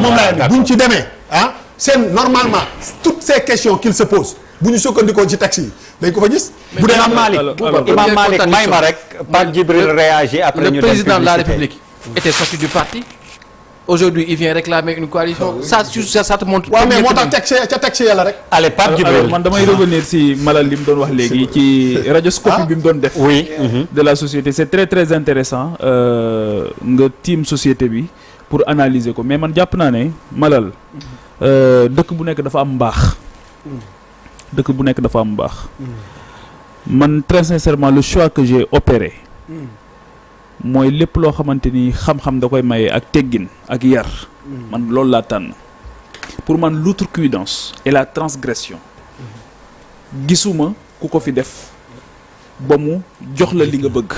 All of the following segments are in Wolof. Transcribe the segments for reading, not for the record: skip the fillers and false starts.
moom laa buñ ci demee c'est normalement toutes ces questions qu'il se pose bu ñu sukkandikoo ci taxi yi dañ ko fa gis. bu dee Imam Malick may ma rek Pape Djibril réagit après le président de la République était sorti du parti. Aujourd'hui il vient réclamer une coalition. ça te montre. waaw mais moo tax ca taxi yàlla rek. allez Pape Djibril man damay revenir si Malal li mu doon wax léegi ci radioscopie bi mu doon def. oui. de la société c'est très très intéressant nga tiim société bi pour analyser ko mais man jàpp naa ne Malal dëkk bu nekk dafa am mbaax. dëkk bu nekk dafa am mbaax. man très sincèrement le choix que j'ai opéré. mooy lépp loo xamante ni xam-xam da koy maye ak teggin ak yar. man loolu laa tànn. pour man l'outrecuidance et la transgression. gisuma ku ko fi def ba mu jox la li nga bëgg.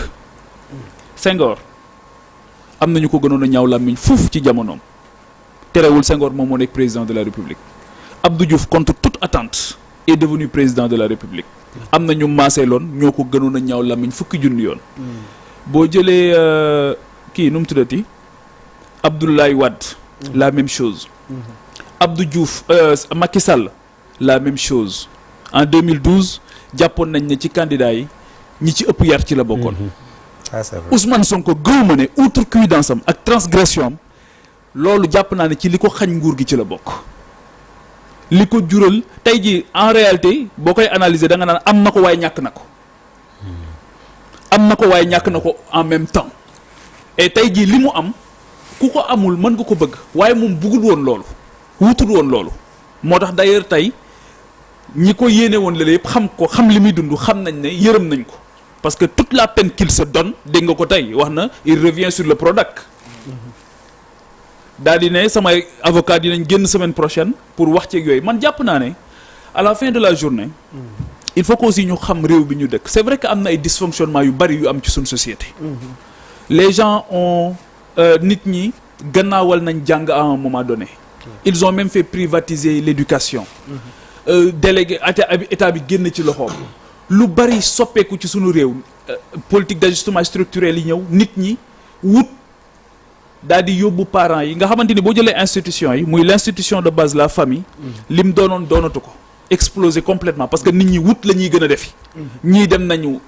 Senghor am nañu ko gënoon a ñaaw làmmiñ fuuf ci jamonoom. terewul Senghor moom moo nekk président de la République. Abdou Diouf contre toute attente est devenu président de la République. am na ñu maaseeloon ñoo ko gënoon a ñaaw làmmiñ fukki junni yoon. boo jëlee kii nu mu tuddati Abdoulaye Wade la même chose. Abdou Diouf Macky Sall la même chose. En 2012 jàppoon nañ ne ci candidat yi ñi ci ëpp yar ci la bokkoon. Ousmane Sonko gëwuma ne outrecuidance am ak transgression am loolu jàpp naa ne ci li ko xañ nguur gi ci la bokk. li ko jural tey jii en réalité boo koy analyser da nga naan am na ko waaye ñàkk na ko. am na ko waaye ñàkk na ko en même temps et tey jii li mu am ku ko amul mën nga ko bëgg waaye moom bëggul woon loolu wutul woon loolu moo tax d'ailleurs tey ñi ko yéene woon la yëpp xam ko xam li muy dund xam nañ ne yërëm nañ ko parce que toute la peine qu'il se donne dégg nga ko tey wax na il revient sur le Prodac daal di ne samay avocat dinañ génn semaine prochaine pour wax ci yooyu man jàpp naa ne à la fin de la journée il faut que aussi ñu xam réew bi ñu dëkk c'est vrai que am na ay dysfonctionnements yu bari yu am ci suñu société. Les gens ont nit ñi gannaawal nañ jàng à un moment donné. Ils ont même fait privatiser l'éducation. Délégué état bi génn ci loxoom. lu bari soppeeku ci suñu réew politique d'ajustement structurel yi ñëw nit ñi wut daal di yóbbu parents yi nga xamante ni boo jëlee institution yi muy l'institution de base la famille. lim doonoon doonatu ko. explosé complètement parce que nit ñi wut la ñuy gën a defi ñii dem nañu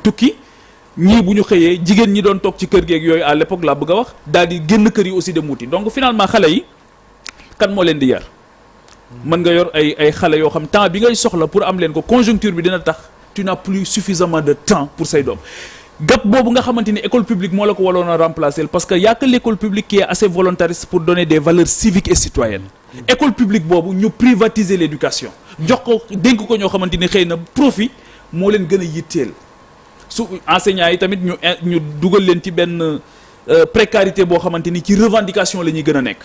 tukki ñii bu ñu xëyee jigéen ñi doon toog ci kër geeg yooyu à l'époque laa bëgg a wax daal di génn kër yi aussi dem wuti donc finalement xale yi kan moo leen di yar mën nga yor ay xale yoo xam temps bi ngay soxla pour am leen ko conjoncture bi dina tax tu n'as plus suffisamment de temps pour say doom gap boobu nga xamante ni école publique moo la ko waloon a remplacer parce que y a que l'école publique qui est assez volontariste pour donner des valeurs civiques et citoyennes école publique boobu ñu privatiser l'éducation jox ko dénk ko ñoo xamante ni xëy na profit moo leen gën a yitteel su enseignants yi tamit ñu dugal leen ci benn précarité boo xamante ni ci revendication la ñuy gën a nekk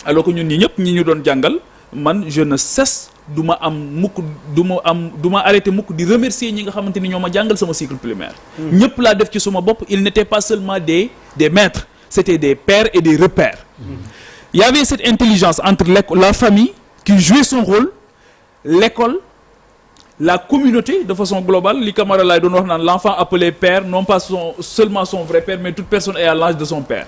alors que ñun ñi ñëpp ñi ñu doon jàngal man je ne cesse du ma arrêté mukk di remercier ñi nga xamante ni ñoo ma jàngal sama cycle primaire ñëpp laa def ci suma bopp il n'était pas seulement des maîtres c'était des pères et des repères il y avait cette intelligence entre la famille qui jouait son rôle l'école la communauté de façon globale li Camara laay doon wax naan l'enfant appelé père non pas seulement son vrai père mais toute personne ayant l'âge de son père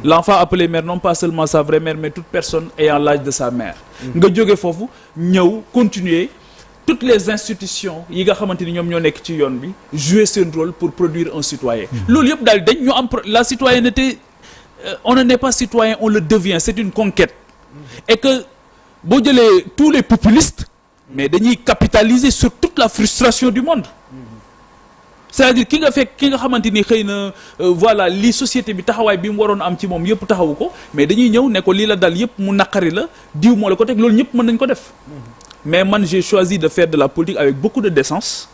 l'enfant appelé mère non pas seulement sa vraie mère mais toute personne ayant l'âge de sa mère nga jóge foofu ñëw continuer toutes les institutions yi nga xamante ni ñoom ñoo nekk ci yoon bi jouer seen rôle pour produire un citoyen loolu yëpp daal dañ ñu am la citoyenneté on n'en est pas citoyen on le devient c'est une conquête et que boo jëlee tous les populistes mais dañuy capitaliser sur toute la frustration du monde c'est-à-dire ki nga xamante ni xëy na voilà li société bi taxawaay bi mu waroon am ci moom yëpp taxawu ko mais dañuy ñëw ne ko lii la dal yëpp mu naqari la diw moo la ko teg loolu ñëpp mën nañ ko def mais man j'ai choisi de faire de la politique avec beaucoup de décence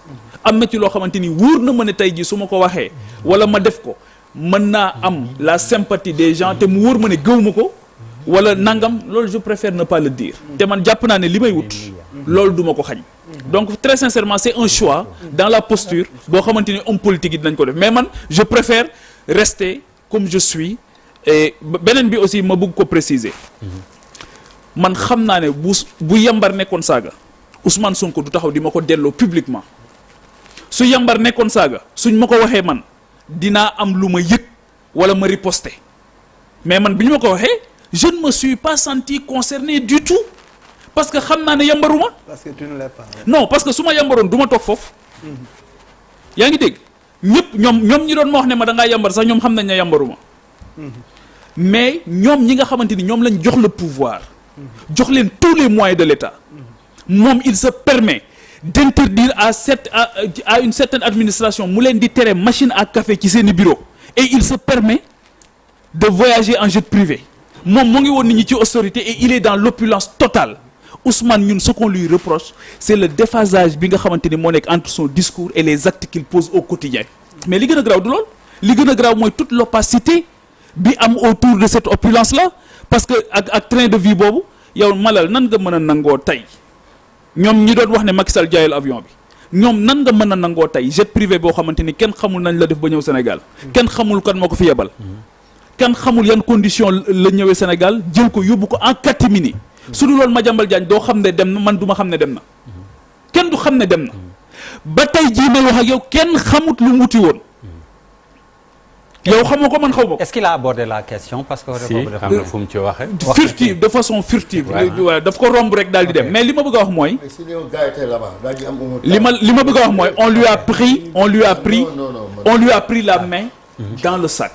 am na ci loo xamante ni wóor na ma ne tey jii su ma ko waxee wala ma def ko mën naa am la sympathie des gens te mu wóor ma ne gëw ma ko wala nangam loolu je préfère ne pas le dire te man jàpp naa ne li may wut loolu duma ko xañ donc très sincèrement c'est un choix dans la posture boo xamante ni homme politique yi dinañ ko def mais man je préfère rester comme je suis et beneen bi aussi ma bëgg ko préciser man xam naa ne bu yambar nekkoon saaga Ousmane Sonko du taxaw di ma ko delloo publiquement su yambar nekkoon saaga suñ ma ko waxee man dinaa am lu ma yëg wala ma riposter mais man bi ñu ma ko waxee je ne me suis pas senti concerné du tout parce que xam naa ne yambaruma. Parce que tu ne l'es pas. non parce que su ma yambaroon du ma toog foofu. yaa ngi dégg ñëpp ñoom ñi doon ma wax ne ma da ngaa yambar sax ñoom xam nañ ne yambaruma. mais ñoom ñi nga xamante ni ñoom lañ jox le pouvoir. jox leen tous les moyens de l'État. moom il se permet d'interdire à une certaine administration mu leen di tere machine à café ci seeni bureau et il se permet de voyager en jet privé moom mu ngi woon nit ñi ci austérité et il est dans l'opulence totale. Ousmane ñun ce qu'on lui reproche c'est le déphasage bi nga xamante ni moo nekk entre son discours et les actes qu'il pose au quotidien mais li gën a garaaw du lool li gën a garaaw mooy toute l'opacité bi am autour de cette opulence là parce que ak train de vie boobu yow Malal nan nga mën a nangoo tey ñoom ñi doon wax ne Macky Sall jaayal avion bi ñoom nan nga mën a nangoo tey jet privé boo xamante ni kenn xamul nañ la def ba ñëw Sénégal kenn xamul kan moo ko fi yebal kenn xamul yan condition la ñëwee Sénégal jël ko yóbbu ko en catimini su dul loolu Madiambal Diagne doo xam ne dem na man du ma xam ne dem na kenn du xam ne dem na ba tey jii may wax ak yow kenn xamut lu mu wuti woon yow xamoo ko man xaw ma ko. Est-ce qu'il a abordé la question parce que. si am na fu mu ci waxee. furtive de façon furtive. waaw daf ko romb rek daal di dem mais li ma bëgg a wax mooy. li ma bëgg a wax mooy on lui a pris la main dans le sac.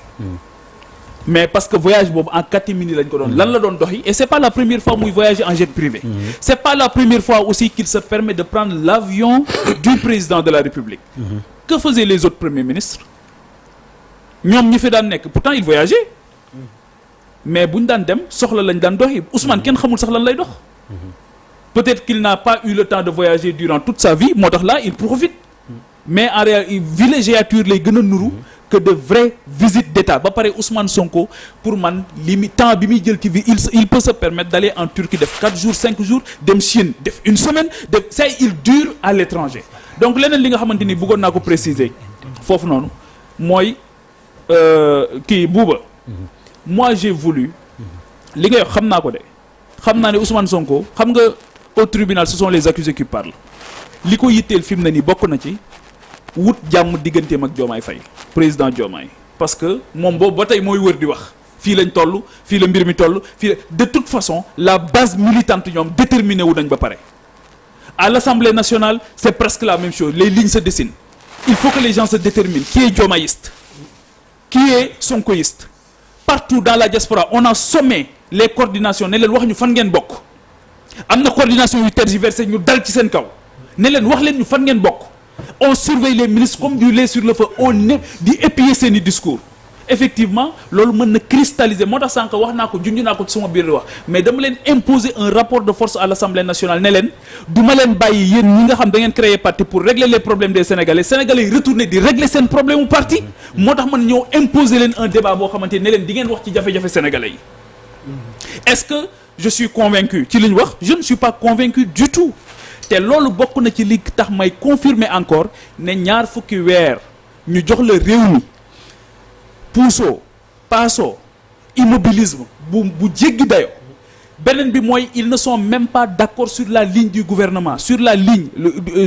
mais parce que voyage boobu en catimini lañ ko doon lan la doon doxi et c'est pas la première fois muy voyager en jet privé. c'est pas la première fois aussi qu'il se permet de prendre l'avion du président de la République. Que faisaient les autres premiers ministres. ñoom ñi fi daan nekk pourtant il voyageait mais buñ daan dem soxla lañ daan doxi Ousmane kenn xamul sax lan lay dox. peut-être qu'il n'a pas eu le temps de voyager durant toute sa vie moo tax là il profite mais en réalité villégiature lay gën a nuru que de vraies visites d'État ba pare Ousmane Sonko pour man temps bi muy jël ci vie il peut se permettre d'aller en Turquie def 4 jours 5 jours dem Chine def une semaine def ça il dure à l'étranger donc leneen li nga xamante ni bëggoon naa ko préciser foofu noonu mooy kii Bouba moi j'ai voulu li ngay wax xam naa ko de xam naa ne Ousmane Sonko xam nga au tribunal ce sont les accusés qui parlent li ko yitteel fi mu ne nii bokk na ci wut jàmm digganteem ak Diomaye Faye président Diomaye parce que moom boobu ba tey mooy wër di wax fii lañ toll fii la mbir mi toll fii de toute façon la base militante ñoom déterminé wu nañ ba pare à l'Assemblée nationale c'est presque la même chose les lignes se dessinent il faut que les gens se déterminent qui est diomaïste qui est sonkoïste partout dans la diaspora on a sommé les coordinations ne leen wax ñu fan ngeen bokk am na coordination yu tergiversé ñu dal ci seen kaw ne leen wax leen ñu fan ngeen bokk on surveille les ministres comme du lait sur le feu on ne di épier seeni discours effectivement loolu mën na cristalliser moo tax sànq wax naa ko junj naa ko ci sama biir wax mais dama leen imposer un rapport de force à l'Assemblée nationale ne leen du ma leen bàyyi yéen ñi nga xam da ngeen créer parti pour régler les problèmes des Sénégalais yi retourner di régler seen problème u parti moo tax man ñëw imposer leen un débat boo xamante ne leen di ngeen wax ci jafe-jafe sénégalais yi est-ce que je suis convaincu ci li ñu wax je ne suis pas convaincu du tout te loolu bokk na ci li tax may confirmer encore ne ñaar fukki weer ñu jox la réew mi puusoo paasoo immobilisme bu jéggi dayo beneen bi mooy ils ne sont même pas d'accord sur la ligne du gouvernement sur la ligne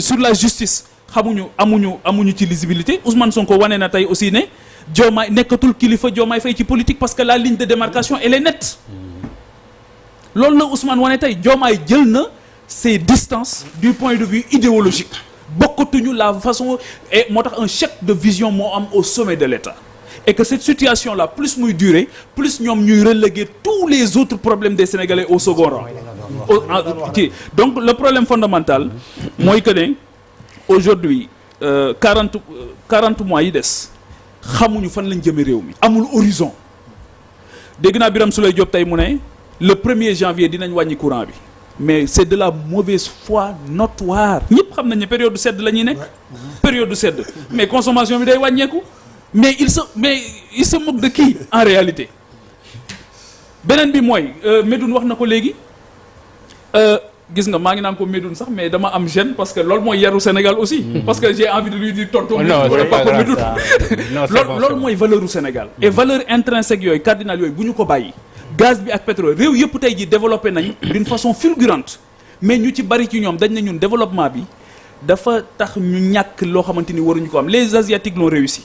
sur la justice amuñu ci lisibilité Ousmane Sonko wane na tey aussi ne Diomaye nekkatul kilifa Diomaye Faye ci politique parce que la ligne de démarcation elle est nette loolu la Ousmane wane tey Diomaye jël na ses distances du point de vue idéologique bokkatuñu la façon et moo tax un chèque de vision moo am au sommet de l'État et que cette situation là plus muy durer plus ñoom ñuy reléguer tous les autres problèmes des Sénégalais au second rang donc le problème fondamental mooy que ne aujourd'hui 40 mois yi des xamuñu fan lañ jëme réew mi amul horizon dégg naa Birame Souleye Diop tey mu ne le 1er janvier dinañ wàññi courant bi mais c'est de la mauvaise foi notoire ñëpp xam nañ ne période du sedd la ñuy nekk période du sedd mais consommation bi day wàññeeku mais il se moque de qui en réalité beneen bi mooy Medoune wax na ko léegi gis nga maa ngi naan ko Medoune sax mais dama am gêne parce que loolu mooy yaru Sénégal aussi parce que j'ai envie de lui dire tonton wala papa Medoune loolu mooy valeur u Sénégal et valeur intrinsèque yooyu cardinal yooyu bu ñu ko bàyyi gaz bi ak pétrole réew yëpp tey ji développé nañ d'une façon fulgurante mais ñu ci bari ci ñoom dañ ne ñun développement bi dafa tax ñu ñàkk loo xamante ni waruñu ko am les asiatiques l'ont réussi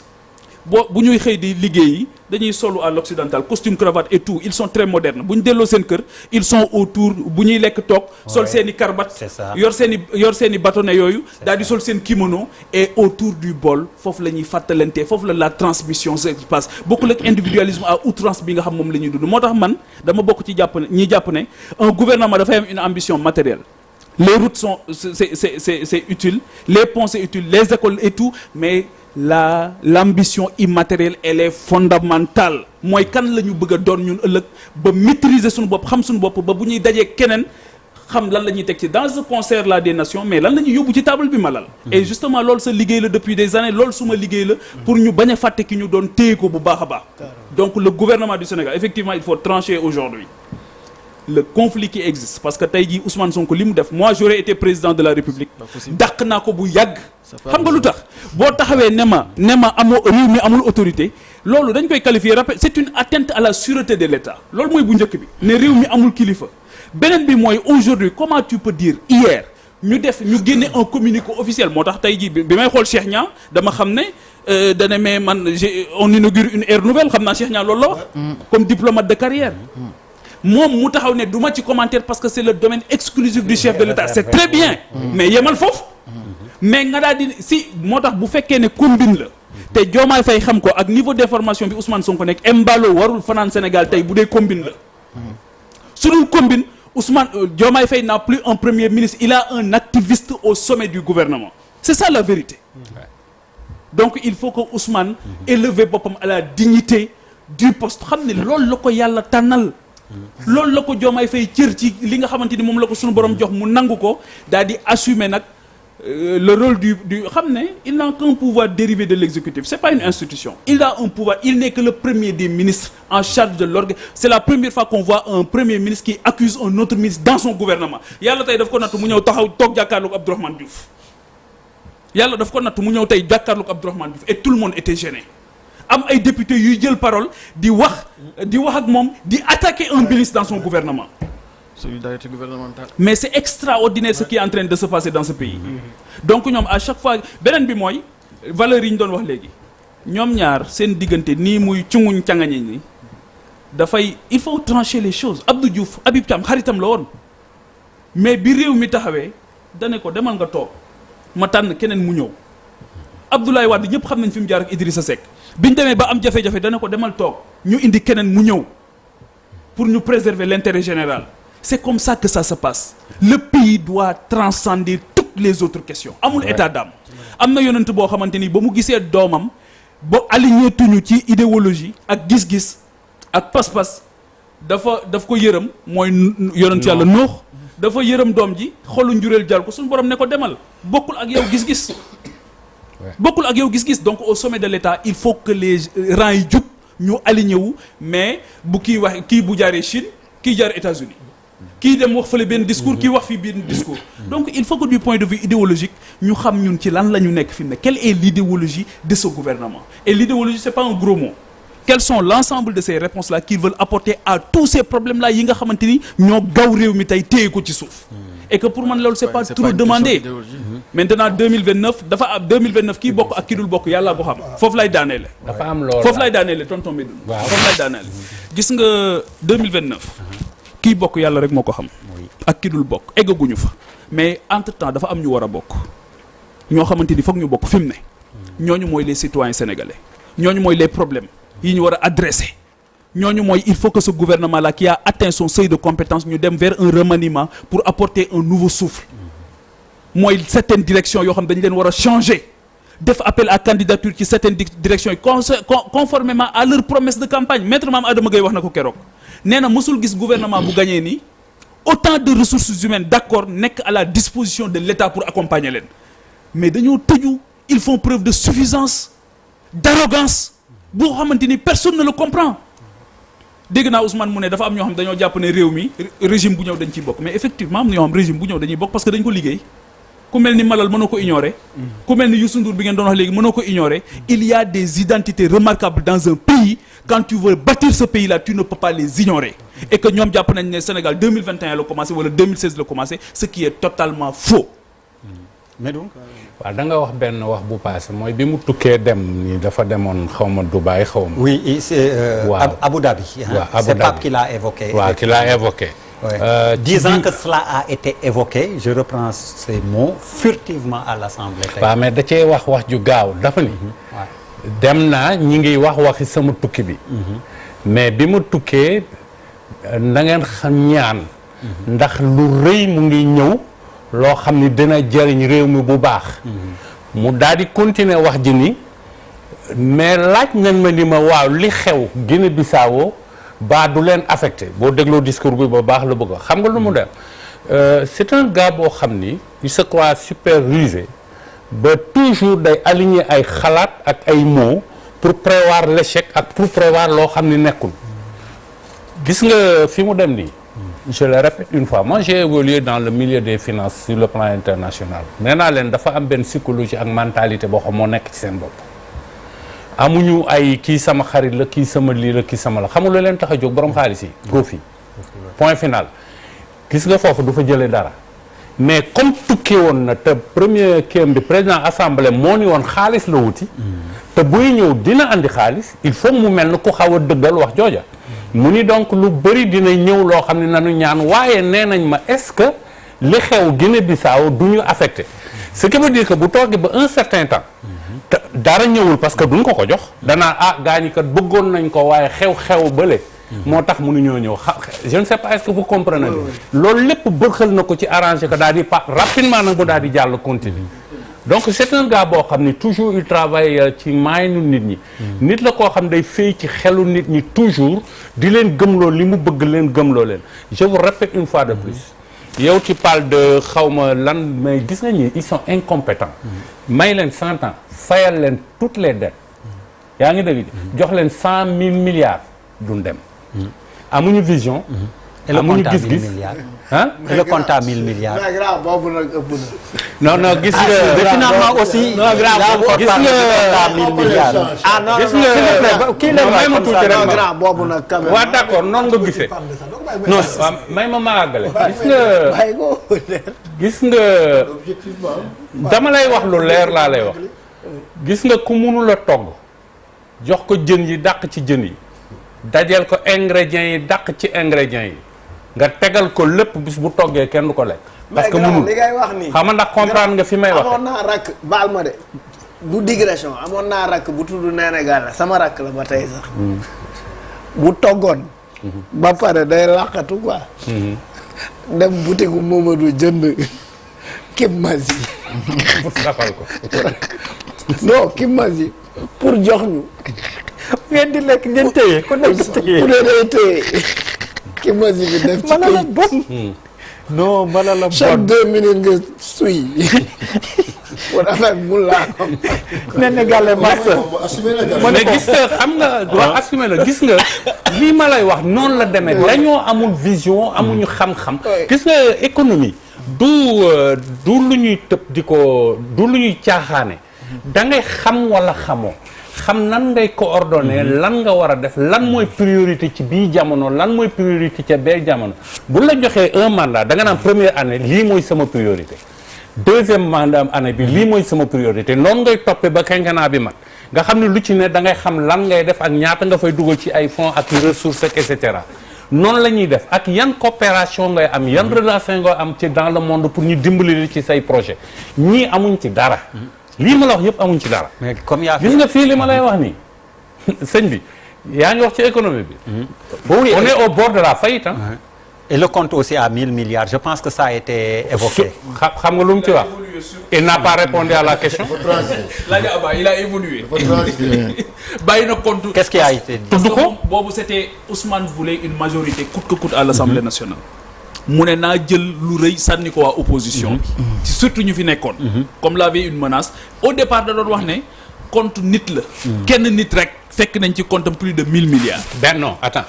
bu ñuy xëy di liggéeyi dañuy solu à l'occidental costume cravate et tout ils sont très modernes bu ñu delloo seen kër ils sont autour bu ñuy lekk toog sol seen i karbat yor seen i bâtonnet yooyu daal di sol seen kimono et autour du bol foofu la ñuy fàttalante foofu la transmission se passe bokkul ak individualisme à outrance bi nga xam moom la ñuy dund moo tax man dama bokk ci jàpp ñi jàpp ne un gouvernement dafay am une ambition matérielle les routes sont c'est utile les ponts c'est utile les écoles et tout mais l'ambition immatérielle elle est fondamentale mooy kan la ñu bëgg a doon ñun ëllëg ba maîtriser suñu bopp xam suñu bopp ba bu ñuy dajee keneen xam lan la ñuy teg ci dans ce concert là des nations mais lan la ñuy yóbbu ci table bi malal et justement loolu sa liggéey la depuis des années loolu suma liggéey la pour ñu bañ a fàtte ki ñu doon téye ko bu baax a baax donc le gouvernement du Sénégal effectivement il faut trancher aujourd'hui le conflit qui existe parce que tey jii Ousmane Sonko li mu def moi j'aurais été président de la République dàq naa ko bu yàgg xam nga lu tax boo taxawee ne ma amoo réew mi amul autorité loolu dañ koy qualifier rappel c'est une atteinte à la sûreté de l'État loolu mooy bu njëkk bi ne réew mi amul kilifa beneen bi mooy aujourd'hui comment tu peux dire hier ñu génne un communiqué officiel moo tax tey jii bi may xool Cheikh Niang dama xam ne dana mais man on inaugure une ère nouvelle xam naa Cheikh Niang loolu la wax comme diplomate de carrière moom mu taxaw ne du ma ci commentaire parce que c'est le domaine exclusif du chef de l'État c'est très bien mais yemal foofu mais nga daal di si moo tax bu fekkee ne combine la te Diomaye Faye xam ko ak niveau d'information bi Ousmane Sonko nekk Embalo warul fanaan Sénégal tey bu dee combine la su dul combine Ousmane Diomaye Faye n'a plus un premier ministre il a un activiste au sommet du gouvernement c'est ça la vérité donc il faut que Ousmane élever boppam à la dignité du poste xam ne loolu la ko yàlla tànnal loolu la ko Diomaye Faye cër ci li nga xamante ni moom la ko suñu borom jox mu nangu ko daal di assumer nag le rôle du xam ne il n'a qu'un pouvoir dérivé de l'exécutif c'est pas une institution il a un pouvoir il n'est que le premier des ministres en charge de l'organe c'est la première fois qu'on voit un premier ministre qui accuse un autre ministre dans son gouvernement yàlla tey daf ko nattu mu ñëw taxaw toog jàkkaarloog Abdourahmane Diouf yàlla daf ko nattu mu ñëw tey jàkkaarloog Abdourahmane Diouf et tout le monde était gêné am ay députés yuy jël parole di wax ak moom di attaquer un ministre dans son gouvernement solidarité gouvernementale mais c'est extraordinaire ce qui est en train de se passer dans ce pays donc ñoom à chaque fois beneen bi mooy valeurs yi ñu doon wax léegi ñoom ñaar seen diggante nii muy cunguñ cangañe ni dafay il faut trancher les choses Abdou Diouf Habib Thiam xaritam la woon mais bi réew mi taxawee dane ko demal nga toog ma tànn keneen mu ñëw Abdoulaye Wade ñëpp xam nañ fi mu jaar ak Idrissa Seck biñ demee ba am jafe-jafe dana ko demal toog ñu indi keneen mu ñëw pour ñu préserver l'intérêt général c'est comme ça que ça se passe le pays doit transcender toutes les autres questions amul état d'âme am na yonent boo xamante ni ba mu gisee doomam ba aligné tuñu ci idéologie ak gis-gis ak pas-pas daf ko yërëm mooy yonent yàlla Nuux dafa yërëm doom ji xolu njureel jàll ko suñu borom ne ko demal bokkul ak yow gis-gis bokkul ak yow gis-gis donc au sommet de l'État il faut que les rangs yi jub ñu aligné wu mais bu kii wax kii bu jaaree Chine kii jaar États-Unis kii dem wax fële benn discours kii wax fii benn discours donc il faut que du point de vue idéologique ñu xam ñun ci lan la ñu nekk fi mu ne quelle est l'idéologie de ce gouvernement et l'idéologie c'est pas un gros mot quels sont l'ensemble de ces réponses là qu'ils veulent apporter à tous ces problèmes là yi nga xamante ni ñoo gaw réew mi tey téye ko ci suuf et que pour man loolu c'est pas trop demandé maintenant 2029 dafa am 2029 kii bokk ak kii dul bokk yàlla ko xam foofu lay daaneele dafa am loolu foofu lay daaneele tonton Médoune foofu lay daaneele gis nga 2029 kii bokk yàlla rek moo ko xam ak kii dul bokk eggaguñu fa mais entre temps dafa am ñu war a bokk ñoo xamante ni foog ñu bokk fi mu ne ñooñu mooy les citoyens sénégalais ñooñu mooy les problèmes yi ñu war a adresser ñooñu mooy il faut que ce gouvernement là qui a atteint son seuil de compétence ñu dem vers un remaniement pour apporter un nouveau souffle mooy certaines directions yoo xam dañu leen war a changer def appel à candidature ci certaines directions yi conformément à leur promesse de campagne maître Mame Adama Gueye wax na ko keroog nee na mësul gis gouvernement bu gagné nii autant de ressources humaines d'accord nekk à la disposition de l'État pour accompagner leen mais dañoo tëju ils font preuve de suffisance d'arrogance boo xamante ni personne ne le comprend dégg naa Ousmane mu ne dafa am ñoo xam dañoo jàpp ne réew mi régime bu ñëw dañ ciy bokk mais effectivement am na ñoo xam régime bu ñëw dañuy bokk parce que dañ ko liggéey ku mel ni Malal mënoo ko ignorer ku mel ni Youssou Ndour bi ngeen doon wax léegi mënoo ko ignorer il y a des identités remarquables dans un pays quand tu veux bâtir ce pays là tu ne peux pas les ignorer et que ñoom jàpp nañ ne Sénégal 2021 la commencé wala 2016 la commencé ce qui est totalement faux mais donc waaw da nga wax benn wax bu paase mooy bi mu tukkee dem ni dafa demoon xaw ma Dubaï xaw ma. Oui, c'est Waaw. Abu Dhabi. Waaw, Abu C'est Dhabi. Pape qui l'a évoqué. waaw ki laa évoqué. Ouais. ci Disant biir- que cela a été évoqué, je reprends ces mots, furtivement à l'Assemblée. waaw mais da cee wax ju gaaw dafa ni. dem naa ñi ngi waxi sama tukki bi. mais bi ma tukkee na ngeen xam ñaan. ndax lu rëy mu ngi ñëw loo xam ni dina jëriñ réew mi bu baax. mu daal di continuer wax ji ni mais laaj nañ ma ni ma waaw li xew Guinée Bissau baa du leen affecté boo dégloo discours bi ba baax la bëgg a xam nga lu mu dem c'est un gars boo xam ni il se croit super rusé ba toujours day aligner ay xalaat ak ay mots pour prévoir l'échec ak pour prévoir loo xam ni nekkul gis nga fi mu dem nii je le répète une fois moi j'ai évolué dans le milieu des finances sur le plan international nee naa leen dafa am benn psychologie ak mentalité boo xam moo nekk ci seen bopp amuñu ay kii sama xarit la kii sama lii la kii sama la xamul lu leen tax a jóg borom xaalis yi profit point final gis nga foofu du fa jëlee dara mais comme tukki woon na te premier kéem bi président assemblée moo ni woon xaalis la wuti te buy ñëw dina andi xaalis il faut mu mel ni ku xaw a dëggal wax jooja mu ni donc lu bëri dina ñëw loo xam ne nanu ñaan waaye nee nañ ma est-ce que li xew Guinée-Bissau du ñu affecté ce qui veut dire que bu toogee ba un certain temps te dara ñëwul parce que duñ ko ko jox danaa ah gaa ñi kat bëggoon nañ ko waaye xew-xew bële moo tax mënuñoo ñëw je ne sais pas est-ce que vous comprenez loolu lépp bëxal na ko ci arrangé ko daal di rapidement nag mu daal di jàll continue donc c'est un gars boo xam ni toujours il travaille ci maaynu nit ñi nit la koo xam day féey ci xelu nit ñi toujours di leen gëmloo li mu bëgg leen gëmloo leen je vous répète une fois de plus yow tu parles de xawma lan mais gis nga ñi ils sont incompétents may leen 100 ans fayal leen toutes les dettes yaa ngi dégg jox leen 100 000 milliards duñ dem amuñu vision Et le amuñu compte à 1000 gis-gis milliards. ah Et le compte à 1000 milliards. mais grave boobu nag ëpp na. non gis Mais nga finalement aussi, non grave gis nga 1000 milliards. ah non gis non nga kii non may ma tuuti rek non ma grave boobu nag quand même. waaw d'accord noonu nga gisee non waaw may ma àggale gis nga bàyyi ko. gis nga dama lay wax lu leer laa lay wax gis nga ku mënul a togg jox ko jën yi dàq ci jën yi dajeel ko ingrédients yi dàq ci ingrédients yi nga tegal ko lépp bis bu toggee kenn du ko lekk parce que mënul li ngay wax nii. xam nga ndax comprendre nga fi may wax amoon naa rakk baal ma de du digression amoon naa rakk bu tudd Néné Galla sama rakk la ba tey sax. bu toggoon. ba pare day laqatu quoi. dem boutique Momadou jënd Kimasi. dafal ko non Kimasi pour jox ñu. ngeen di lekk ngeen téye ku nekk téye. ku ne day téye Kimasi bi def ci këy. bon. non mala la chaque bon. 2 minutes nga suy. pour affaire mu laa ko. Néné Galla massa. mais gis nga xam nga waaw assumé la gis nga lii ma lay wax noonu la demee dañoo amul vision amuñu xam-xam gis nga économie du lu ñuy tëb di ko du lu ñuy caaxaane da ngay xam wala xamoo xam nan ngay coordonner lan nga war a def lan mooy priorité ci bii jamono lan mooy priorité ca bee jamono bu la joxee un mandat da nga naan première année lii mooy sama priorité deuxième mandat année bi lii mooy sama priorité noonu ngay toppee ba quinquennat bi mat nga xam ne lu ci ne da ngay xam lan ngay def ak ñaata nga fay dugal ci ay fonds ak ressources ak et cetera noonu la ñuy def ak yan coopération ngay am yan relation ngay am ci dans le monde pour ñu dimbali li ci say projet ñii amuñ ci dara lii ma la wax yëpp amuñ ci dara mais comme yaa gis nga fii li ma lay wax nii sëñ bi yaa ngi wax ci économie bi oui, on est au bord de la faillite hein et le compte aussi à 1000 milliards je pense que ça a été évoqué. xam nga lu mu ci wax il n'a pas répondu à la question Ladia Abba il a évolué. bàyyi na compte. Qu'est-ce qui a été dit? parce que moom boobu c'était Ousmane voulait une majorité coûte que coûte à l'Assemblée nationale. mu ne naa jël lu rëy sànni ko waa opposition bi. ci surtout ñu fi nekkoon. comme l'avait une menace au départ da doon wax ne compte nit la. kenn nit rek fekk nañ ci compte plus de 1000 milliards. ben non attends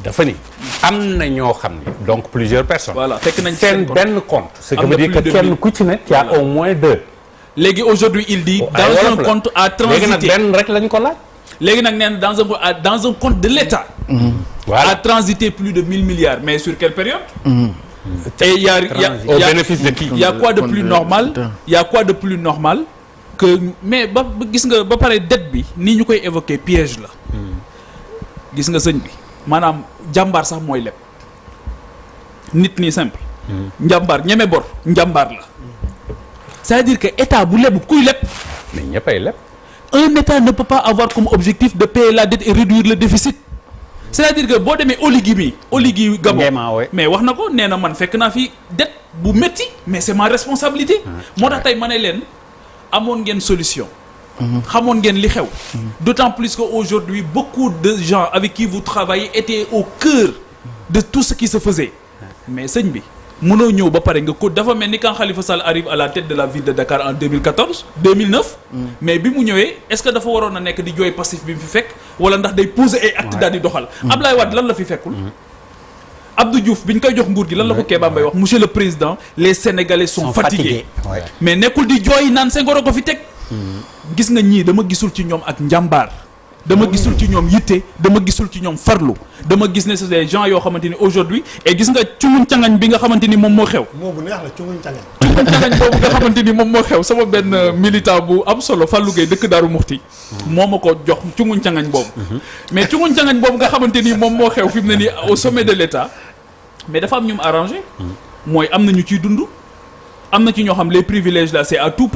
dafa ni am na ñoo xam ne donc plusieurs personnes voilà fekk nañ ci seen compte. benn compte ce qui Am veut na dire que plus de kenn 1000. ku ci ne tu as au moins deux léegi aujourd'hui il dit ay dans un wolof la. compte à léegi nag transiter benn rek lañ ko laaj léegi nag nee na dans un compte de l'État. voilà a transité plus de 1000 milliards mais sur quelle période. Et il y a Au bénéfice de qui? il y a quoi de plus normal il y a quoi de plus normal que mais ba gis nga ba pare dette bi nii ñu koy évoquer piège la gis nga sëñ bi maanaam jàmbaar sax mooy leb nit nii simple njàmbaar ñeme bor njàmbaar la c'est-à-dire que état bu leb kuy leb mais ñëppay leb. un état ne peut pas avoir comme objectif de payer la dette et réduire le déficit c'est-à-dire que boo demee Oligui Gabon Nguema, ouais. mais wax na ko nee na man fekk naa fi dette bu métti mais c'est ma responsabilité moo tax tey ma ne leen amoon ngeen solution xamoon ngeen li xew d'autant plus que aujourd'hui beaucoup de gens avec qui vous travaillez étaient au cœur de tout ce qui se faisait mais sëñ bi mënoo ñëw ba pare nga ko dafa mel ni quand Khalifa Sall arrive à la tête de la ville de Dakar en 2009 mais bi mu ñëwee est-ce que dafa waroon a nekk di jooy passif bi mu fi fekk wala ndax day poser ay actes daal di doxal Ablaye Wade lan la fi fekkul Abdou Diouf bi ñu koy jox nguur gi lan la ko Kéba Mbaye wax monsieur le président les Sénégalais sont fatigués Ouais. mais nekkul di jooy naan Senghor ko fi teg gis nga ñii dama gisul ci ñoom ak njàmbaar dama gisul ci ñoom yitte dama gisul ci ñoom farlu dama gis ne c'est des gens yoo xamante ni aujourd'hui et gis nga cunguñ cangañ bi nga xamante ni moom moo xew moo bu neex la cunguñ cangañ. cunguñ cangañ boobu nga xamante ni moom moo xew sama benn militant bu am solo Fallou Gueye dëkk Daaru Muxti moo ma ko jox cunguñ cangañ boobu mais cunguñ cangañ boobu nga xamante ni moom moo xew fi mu ne nii au sommet de l'État mais dafa am ñu mu arrangé mooy am na ñu ciy dund am na ci ñoo xam les privilèges là c'est à tout prix